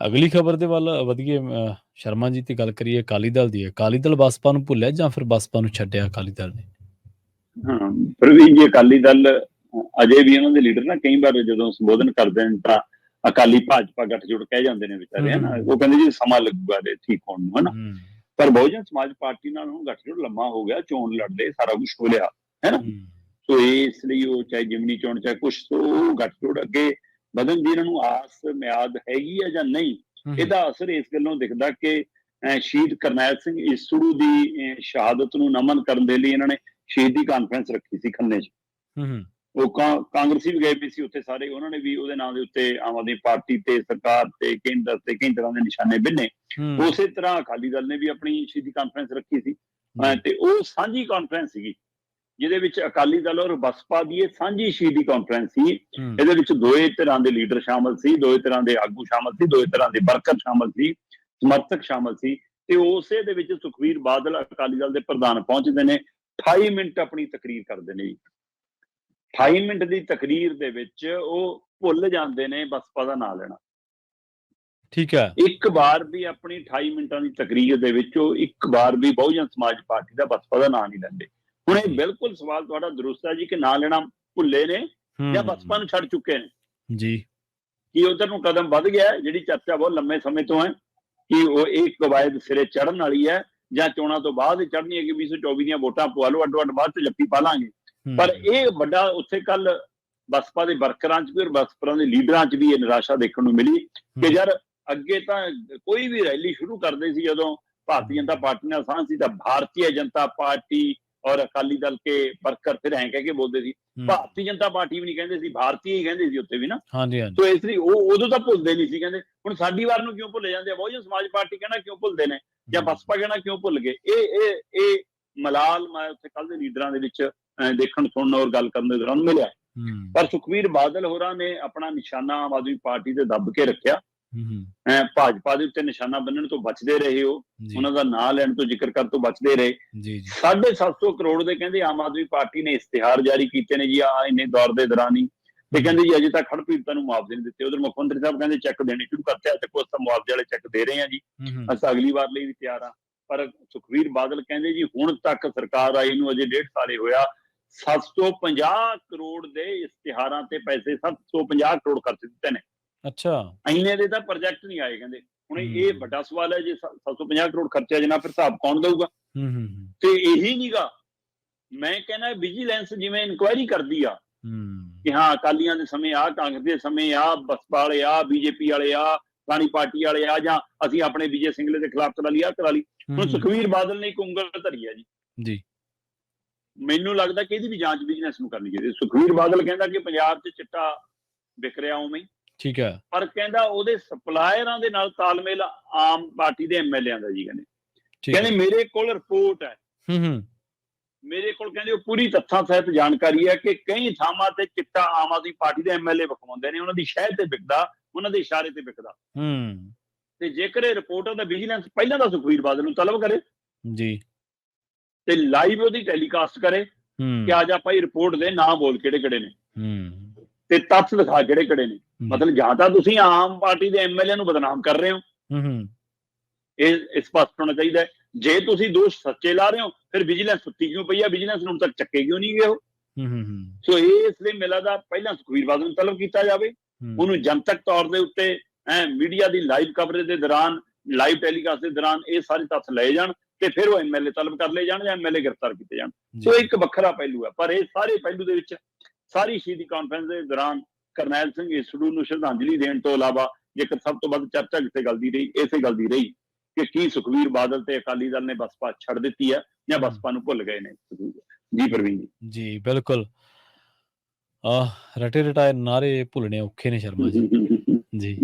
ਅਗਲੀ ਖਬਰ ਦੇ ਵੱਲ ਵਧੀਏ ਸ਼ਰਮਾ ਜੀ ਤੇ ਗੱਲ ਕਰੀਏ ਅਕਾਲੀ ਦਲ ਦੀ। ਅਕਾਲੀ ਦਲ ਬਸਪਾ ਨੂੰ ਭੁੱਲਿਆ ਜਾਂ ਫਿਰ ਬਸਪਾ ਨੂੰ ਛੱਡਿਆ ਅਕਾਲੀ ਦਲ ਨੇ? ਹਾਂ, ਪ੍ਰਵੀਨ ਜੀ ਅਕਾਲੀ ਦਲ ਅਜੇ ਵੀ ਉਹਨਾਂ ਦੇ ਲੀਡਰ ਨਾ ਕਈ ਵਾਰ ਜਦੋਂ ਸੰਬੋਧਨ ਕਰਦੇ ਨੇ ਤਾਂ ਅਕਾਲੀ ਭਾਜਪਾ ਗੱਠਜੋੜ ਕਹਿ ਜਾਂਦੇ ਨੇ ਵਿਚਾਰੇ ਹਨਾ। ਉਹ ਕਹਿੰਦੇ ਜੀ ਸਮਾਂ ਲੱਗੂਗਾ ਇਹਦੇ ਠੀਕ ਹੋਣ ਨੂੰ ਹਨਾ। ਪਰ ਬਹੁਜਨ ਸਮਾਜ ਪਾਰਟੀ ਨਾਲ ਉਹ ਗੱਠਜੋੜ ਲੰਮਾ ਹੋ ਗਿਆ, ਚੋਣ ਲੜਦੇ ਸਾਰਾ ਕੁਝ ਹੋ ਲਿਆ ਹੈਨਾ। ਸੋ ਇਸ ਲਈ ਉਹ ਚਾਹੇ ਜਿਮਨੀ ਚੋਣ ਚਾਹੇ ਕੁਛ ਉਹ ਗੱਠਜੋੜ ਅੱਗੇ ਵਧਣ ਦੀ ਇਹਨਾਂ ਨੂੰ ਆਸ ਮਿਆਦ ਹੈਗੀ ਆ ਜਾਂ ਨਹੀਂ, ਇਹਦਾ ਅਸਰ ਇਸ ਗੱਲੋਂ ਦਿਖਦਾ ਕਿ ਸ਼ਹੀਦ ਕਰਨੈਲ ਸਿੰਘ ਈਸੜੂ ਦੀ ਸ਼ਹਾਦਤ ਨੂੰ ਨਮਨ ਕਰਨ ਦੇ ਲਈ ਇਹਨਾਂ ਨੇ ਸ਼ਹੀਦੀ ਕਾਨਫਰੰਸ ਰੱਖੀ ਸੀ ਖੰਨੇ 'ਚ। ਉਹ ਕਾਂਗਰਸੀ ਵੀ ਗਏ ਪਏ ਸੀ ਉੱਥੇ ਸਾਰੇ, ਉਹਨਾਂ ਨੇ ਵੀ ਉਹਦੇ ਨਾਂ ਦੇ ਉੱਤੇ ਆਮ ਆਦਮੀ ਪਾਰਟੀ ਤੇ ਸਰਕਾਰ ਤੇ ਕੇਂਦਰ ਤੇ ਕਈ ਤਰ੍ਹਾਂ ਦੇ ਨਿਸ਼ਾਨੇ ਬਿੰਨੇ। ਉਸੇ ਤਰ੍ਹਾਂ ਅਕਾਲੀ ਦਲ ਨੇ ਵੀ ਆਪਣੀ ਸ਼ਹੀਦੀ ਕਾਨਫਰੰਸ ਰੱਖੀ ਸੀ ਤੇ ਉਹ ਸਾਂਝੀ ਕਾਨਫਰੰਸ ਸੀਗੀ ਜਿਹਦੇ ਵਿੱਚ ਅਕਾਲੀ ਦਲ ਔਰ ਬਸਪਾ ਦੀ ਇਹ ਸਾਂਝੀ ਸ਼ਹੀਦੀ ਕਾਨਫਰੰਸ ਸੀ। ਇਹਦੇ ਵਿੱਚ ਦੋਏ ਧਿਰਾਂ ਦੇ ਲੀਡਰ ਸ਼ਾਮਲ ਸੀ, ਦੋਏ ਧਿਰਾਂ ਦੇ ਆਗੂ ਸ਼ਾਮਲ ਸੀ, ਦੋਏ ਧਿਰਾਂ ਦੇ ਵਰਕਰ ਸ਼ਾਮਲ ਸੀ, ਸਮਰਥਕ ਸ਼ਾਮਲ ਸੀ ਤੇ ਉਸੇ ਦੇ ਵਿੱਚ ਸੁਖਬੀਰ ਬਾਦਲ ਅਕਾਲੀ ਦਲ ਦੇ ਪ੍ਰਧਾਨ ਪਹੁੰਚਦੇ ਨੇ, 28 ਮਿੰਟ ਆਪਣੀ ਤਕਰੀਰ ਕਰਦੇ ਨੇ ਜੀ। 28 ਮਿੰਟ ਦੀ ਤਕਰੀਰ ਦੇ ਵਿੱਚ ਉਹ ਭੁੱਲ ਜਾਂਦੇ ਨੇ ਬਸਪਾ ਦਾ ਨਾਂ ਲੈਣਾ। ਠੀਕ ਹੈ। ਇੱਕ ਵਾਰ ਵੀ ਆਪਣੀ 28 ਮਿੰਟਾਂ ਦੀ ਤਕਰੀਰ ਦੇ ਵਿੱਚ ਉਹ ਇੱਕ ਵਾਰ ਵੀ ਬਹੁਜਨ ਸਮਾਜ ਪਾਰਟੀ ਦਾ ਬਸਪਾ ਦਾ ਨਾਂ ਨਹੀਂ ਲੈਂਦੇ। ਹੁਣ ਇਹ ਬਿਲਕੁਲ ਸਵਾਲ ਤੁਹਾਡਾ ਦਰੁਸਤ ਹੈ ਜੀ ਕਿ ਨਾਂ ਲੈਣਾ ਭੁੱਲੇ ਨੇ ਜਾਂ ਬਸਪਾ ਨੂੰ ਛੱਡ ਚੁੱਕੇ ਨੇ ਜੀ। ਕੀ ਉਧਰ ਨੂੰ ਕਦਮ ਵੱਧ ਗਿਆ? ਜਿਹੜੀ ਚਰਚਾ ਬਹੁਤ ਲੰਮੇ ਸਮੇਂ ਤੋਂ ਹੈ ਕਿ ਉਹ ਇਹ ਕਵਾਇਦ ਸਿਰੇ ਚੜ੍ਹਨ ਵਾਲੀ ਹੈ ਜਾਂ ਚੋਣਾਂ ਤੋਂ ਬਾਅਦ ਹੀ ਚੜ੍ਹਨੀ ਹੈ ਕਿ 2024 ਦੀਆਂ ਵੋਟਾਂ ਪਵਾ ਲਓ, ਅੱਡੋ ਅੱਡ ਬਾਅਦ ਚ ਜੱਫੀ ਪਾ ਲਾਂਗੇ। ਪਰ ਇਹ ਵੱਡਾ ਉੱਥੇ ਕੱਲ ਬਸਪਾ ਦੇ ਵਰਕਰਾਂ ਚ ਵੀ ਔਰ ਬਸਪਾ ਦੇ ਲੀਡਰਾਂ ਚ ਵੀ ਇਹ ਨਿਰਾਸ਼ਾ ਦੇਖਣ ਨੂੰ ਮਿਲੀ ਕਿ ਯਾਰ ਅੱਗੇ ਤਾਂ ਕੋਈ ਵੀ ਰੈਲੀ ਸ਼ੁਰੂ ਕਰਦੇ ਸੀ ਜਦੋਂ ਭਾਰਤੀ ਜਨਤਾ ਪਾਰਟੀ ਨਾਲ ਸਾਂਝ ਸੀ ਤਾਂ ਭਾਰਤੀ ਜਨਤਾ ਪਾਰਟੀ ਔਰ ਅਕਾਲੀ ਦਲ ਕੇ ਵਰਕਰ ਫਿਰ ਐਂ ਕਹਿ ਕੇ ਬੋਲਦੇ ਸੀ, ਭਾਰਤੀ ਜਨਤਾ ਪਾਰਟੀ ਵੀ ਨਹੀਂ ਕਹਿੰਦੇ ਸੀ, ਭਾਰਤੀ ਹੀ ਕਹਿੰਦੇ ਸੀ ਉੱਥੇ ਵੀ ਨਾ। ਸੋ ਇਸ ਲਈ ਉਹ ਉਦੋਂ ਤਾਂ ਭੁੱਲਦੇ ਨਹੀਂ ਸੀ ਕਹਿੰਦੇ। ਹੁਣ ਸਾਡੀ ਵਾਰ ਨੂੰ ਕਿਉਂ ਭੁੱਲੇ ਜਾਂਦੇ ਆ? ਬਹੁਜਨ ਸਮਾਜ ਪਾਰਟੀ ਕਹਿਣਾ ਕਿਉਂ ਭੁੱਲਦੇ ਨੇ ਜਾਂ ਬਸਪਾ ਕਹਿਣਾ ਕਿਉਂ ਭੁੱਲ ਗਏ? ਇਹ ਮਲਾਲ ਮੈਂ ਉੱਥੇ ਕੱਲ ਦੇ ਲੀਡਰਾਂ ਦੇ ਵਿੱਚ ਦੇਖਣ ਸੁਣਨ ਔਰ ਗੱਲ ਕਰਨ ਦੇ ਦੌਰਾਨ ਮਿਲਿਆ। ਪਰ ਸੁਖਬੀਰ ਬਾਦਲ ਹੋਰਾਂ ਨੇ ਆਪਣਾ ਨਿਸ਼ਾਨਾ ਆਮ ਆਦਮੀ ਪਾਰਟੀ ਤੇ ਦੱਬ ਕੇ ਰੱਖਿਆ। ਭਾਜਪਾ ਦੇ ਉੱਤੇ ਨਿਸ਼ਾਨਾ ਬੰਨਣ ਤੋਂ ਬਚਦੇ ਰਹੇ, ਉਹਨਾਂ ਦਾ ਨਾਂ ਲੈਣ ਤੋਂ ਜ਼ਿਕਰ ਕਰਨ ਤੋਂ ਬਚਦੇ ਰਹੇ। 750 ਕਰੋੜ ਦੇ ਕਹਿੰਦੇ ਆਮ ਆਦਮੀ ਪਾਰਟੀ ਨੇ ਇਸ਼ਤਿਹਾਰ ਜਾਰੀ ਕੀਤੇ ਨੇ ਜੀ ਇੰਨੇ ਦੌਰ ਦੇ ਦੌਰਾਨ ਹੀ, ਤੇ ਕਹਿੰਦੇ ਜੀ ਅਜੇ ਤੱਕ ਹੜ੍ਹ ਪੀੜਤਾਂ ਨੂੰ ਮੁਆਵਜ਼ੇ ਨਹੀਂ ਦਿੱਤੇ। ਉਧਰ ਮੁੱਖ ਮੰਤਰੀ ਸਾਹਿਬ ਕਹਿੰਦੇ ਚੈੱਕ ਦੇਣੇ ਸ਼ੁਰੂ ਕਰਤੇ ਤੇ ਕੁਝ ਤਾਂ ਮੁਆਵਜ਼ੇ ਵਾਲੇ ਚੈੱਕ ਦੇ ਰਹੇ ਆ ਜੀ, ਅਸੀਂ ਅਗਲੀ ਵਾਰ ਲਈ ਵੀ ਤਿਆਰ ਆ। ਪਰ ਸੁਖਬੀਰ ਬਾਦਲ ਕਹਿੰਦੇ ਜੀ ਹੁਣ ਤੱਕ ਸਰਕਾਰ ਆਈ ਨੂੰ ਅਜੇ 1.5 ਸਾਲ ਹੋਇਆ, 750 ਕਰੋੜ ਦੇ ਇਸ਼ਤਿਹਾਰਾਂ ਤੇ ਪੈਸੇ 750 ਕਰੋੜ ਖਰਚ ਦਿੱਤੇ ਨੇ। ਅੱਛਾ, ਇੰਨੇ ਦੇ ਤਾਂ ਪ੍ਰੋਜੈਕਟ ਨਹੀਂ ਆਏ ਕਹਿੰਦੇ। ਹੁਣ ਇਹ ਵੱਡਾ ਸਵਾਲ ਹੈ, ਜੇ 750 ਕਰੋੜ ਖਰਚਿਆ ਜਨਾ ਫਿਰ ਹਿਸਾਬ ਕੌਣ ਦਊਗਾ? ਤੇ ਇਹੀ ਨੀਗਾ, ਮੈਂ ਕਹਿੰਦਾ ਵਿਜੀਲੈਂਸ ਜਿਵੇਂ ਇਨਕੁਆਇਰੀ ਕਰਦੀ ਆ ਕਿ ਹਾਂ ਅਕਾਲੀਆਂ ਦੇ ਸਮੇਂ ਆ, ਕਾਂਗਰਸ ਦੇ ਸਮੇਂ ਆ, ਬਸਪਾ ਵਾਲੇ ਆ, ਬੀਜੇਪੀ ਵਾਲੇ ਆ, ਪੁਰਾਣੀ ਪਾਰਟੀ ਵਾਲੇ ਆ, ਜਾਂ ਅਸੀਂ ਆਪਣੇ ਵਿਜੇ ਸਿੰਗਲੇ ਦੇ ਖਿਲਾਫ ਕਰਾ ਲਈ। ਹੁਣ ਸੁਖਬੀਰ ਬਾਦਲ ਨੇ ਇੱਕ ਉਂਗਲ ਧਰੀ ਆ ਜੀ। ਮੈਨੂੰ ਲੱਗਦਾ ਕਿ ਇਹਦੀ ਵੀ ਜਾਂਚ ਵਿਜੀਲੈਂਸ ਨੂੰ ਕਰਨੀ ਚਾਹੀਦੀ। ਸੁਖਬੀਰ ਬਾਦਲ ਕਹਿੰਦਾ ਕਿ ਪੰਜਾਬ 'ਚ ਚਿੱਟਾ ਵਿਕ ਰਿਹਾ ਉਵੇਂ, ਠੀਕ ਹੈ, ਪਰ ਕਹਿੰਦਾ ਉਹਦੇ ਸਪਲਾਇਰਾਂ ਦੇ ਨਾਲ ਤਾਲਮੇਲ ਆਮ ਪਾਰਟੀ ਦੇ ਐਮਐਲਏਆਂ ਦਾ ਜੀ। ਕਹਿੰਦੇ ਮੇਰੇ ਕੋਲ ਰਿਪੋਰਟ ਹੈ, ਮੇਰੇ ਕੋਲ ਕਹਿੰਦੇ ਉਹ ਪੂਰੀ ਤੱਥਾਂ ਸਹਿਤ ਜਾਣਕਾਰੀ ਹੈ ਕਿ ਕਈ ਥਾਵਾਂ ਤੇ ਚਿੱਟਾ ਆਮ ਆਦਮੀ ਪਾਰਟੀ ਦੇ ਐਮਐਲਏ ਵਿਖਾਉਂਦੇ ਨੇ, ਉਹਨਾਂ ਦੀ ਸ਼ਹਿਰ ਤੇ ਵਿਕਦਾ, ਉਹਨਾਂ ਦੇ ਇਸ਼ਾਰੇ ਤੇ ਵਿਕਦਾ। ਤੇ ਜੇਕਰ ਇਹ ਰਿਪੋਰਟ ਦਾ ਵਿਜੀਲੈਂਸ ਪਹਿਲਾਂ ਤਾਂ ਸੁਖਬੀਰ ਬਾਦਲ ਨੂੰ ਤਲਬ ਕਰੇ ਜੀ ਤੇ ਲਾਈਵ ਉਹਦੀ ਟੈਲੀਕਾਸਟ ਕਰੇ ਕਿ ਅੱਜ ਆਪਾਂ ਇਹ ਰਿਪੋਰਟ ਦੇ ਨਾਂ ਬੋਲ ਕਿਹੜੇ ਨੇ ਤੇ ਤੱਥ ਦਿਖਾ ਕਿਹੜੇ ਨੇ। ਮਤਲਬ ਜਾਂ ਤਾਂ ਤੁਸੀਂ ਆਮ ਪਾਰਟੀ ਦੇ ਐਮਐਲਏ ਨੂੰ ਬਦਨਾਮ ਕਰ ਰਹੇ ਹੋ, ਇਹ ਸਪਸ਼ਟ ਹੋਣਾ ਚਾਹੀਦਾ। ਜੇ ਤੁਸੀਂ ਦੋਸ਼ ਸੱਚੇ ਲਾ ਰਹੇ ਹੋ ਫਿਰ ਵਿਜੀਲੈਂਸ ਸੁੱਤੀ ਕਿਉਂ ਪਈ ਆ? ਵਿਜੀਲੈਂਸ ਨੂੰ ਤੱਕ ਚੱਕੇ ਕਿਉਂ ਨਹੀਂ ਗਏ ਉਹ? ਸੋ ਇਸ ਲਈ ਮੇਲਾ ਦਾ ਪਹਿਲਾਂ ਸੁਖਬੀਰ ਬਾਦਲ ਨੂੰ ਤਲਬ ਕੀਤਾ ਜਾਵੇ, ਉਹਨੂੰ ਜਨਤਕ ਤੌਰ ਦੇ ਉੱਤੇ ਮੀਡੀਆ ਦੀ ਲਾਈਵ ਕਵਰੇਜ ਦੇ ਦੌਰਾਨ, ਲਾਈਵ ਟੈਲੀਕਾਸਟ ਦੇ ਦੌਰਾਨ ਇਹ ਸਾਰੇ ਤੱਥ ਲਏ ਜਾਣ ਤੇ ਫਿਰ ਉਹ ਐਮਐਲਏ ਤਲਬ ਕਰ ਲਏ ਜਾਣ ਜਾਂ ਐਮਐਲਏ ਗ੍ਰਿਫਤਾਰ ਕੀਤੇ ਜਾਣ। ਸੋ ਇੱਕ ਵੱਖਰਾ ਪਹਿਲੂ ਹੈ। ਪਰ ਇਹ ਸਾਰੇ ਪਹਿਲੂ ਦੇ ਵਿੱਚ ਸਾਰੀ ਸ਼ਹੀਦੀ ਕਾਨਫਰੰਸ ਦੇ ਦੌਰਾਨ ਕਰਨੈਲ ਸਿੰਘ ਈਸੜੂ ਨੂੰ ਸ਼ਰਧਾਂਜਲੀ ਦੇਣ ਤੋਂ ਇਲਾਵਾ ਜੇਕਰ ਸਭ ਤੋਂ ਵੱਧ ਚਰਚਾ ਕਿਸੇ ਗੱਲ ਦੀ ਰਹੀ, ਇਸੇ ਗੱਲ ਦੀ ਰਹੀ ਕਿ ਕੀ ਸੁਖਬੀਰ ਬਾਦਲ ਤੇ ਅਕਾਲੀ ਦਲ ਨੇ ਬਸਪਾ ਛੱਡ ਦਿੱਤੀ ਹੈ ਜਾਂ ਬਸਪਾ ਨੂੰ ਭੁੱਲ ਗਏ ਨੇ। ਜੀ ਪ੍ਰਵੀਨ ਜੀ, ਬਿਲਕੁਲ ਰਟੇ ਰਟਾਏ ਨਾਰੇ ਭੁੱਲਣੇ ਔਖੇ ਨੇ ਸ਼ਰਮਾ ਜੀ।